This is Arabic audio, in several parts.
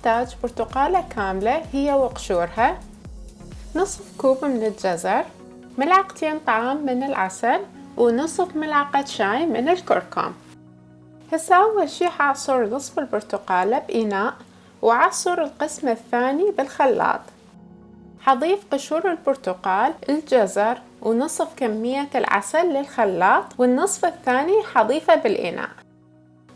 نحتاج برتقالة كاملة هي وقشورها، نصف كوب من الجزر، ملعقتين طعام من العسل، ونصف ملعقة شاي من الكركم. هسا أول شي حعصر نصف البرتقالة بإناء وعصر القسم الثاني بالخلاط. حضيف قشور البرتقال، الجزر، ونصف كمية العسل للخلاط، والنصف الثاني حضيفه بالإناء.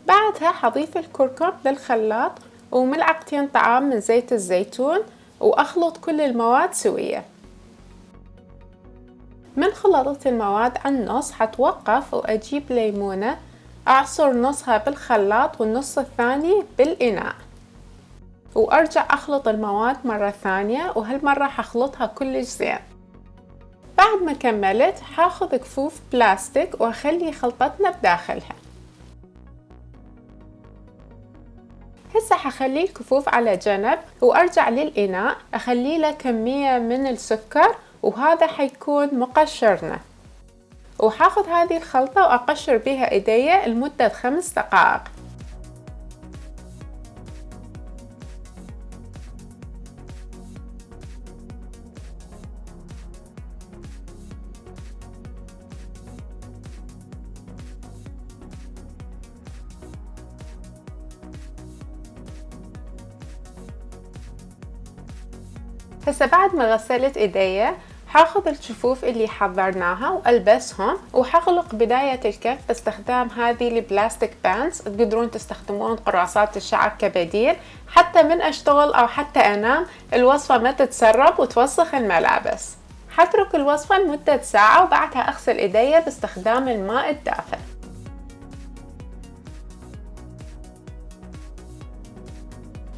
بعدها حضيف الكركم للخلاط وملعقتين طعام من زيت الزيتون، وأخلط كل المواد سوية. من خلطت المواد على النص حتوقف وأجيب ليمونة أعصر نصها بالخلاط والنص الثاني بالإناء، وأرجع أخلط المواد مرة ثانية، وهالمرة حخلطها كلش زين. بعد ما كملت حاخذ كفوف بلاستيك وأخلي خلطتنا بداخلها. هسه حخلي الكفوف على جنب وأرجع للإناء أخلي له كمية من السكر، وهذا حيكون مقشرنا، وحاخذ هذه الخلطة وأقشر بها إيديا لمدة 5 دقائق. هسه بعد ما غسلت ايديا حاخذ الجفوف اللي حضرناها والبسهم، وحغلق بداية الكف باستخدام هذه البلاستيك بانز. تقدرون تستخدمون قراصات الشعر كبديل حتى من اشتغل او حتى انام الوصفة ما تتسرب وتوسخ الملابس. حترك الوصفة لمدة ساعة وبعدها اغسل ايديا باستخدام الماء الدافئ.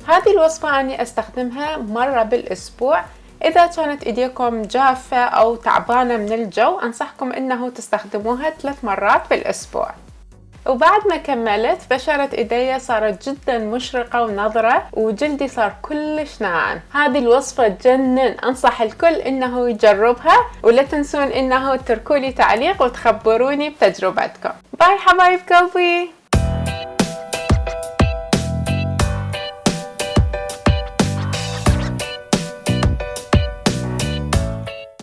هذه الوصفة أنا أستخدمها مرة بالأسبوع. إذا كانت إيديكم جافة أو تعبانة من الجو أنصحكم أنه تستخدموها 3 مرات بالأسبوع. وبعد ما كملت بشرة إيديا صارت جدا مشرقة ونضرة، وجلدي صار كلش ناعم. هذه الوصفة تجنن، أنصح الكل أنه يجربها، ولا تنسون أنه تتركولي تعليق وتخبروني بتجربتكم. باي حبايب قلبي.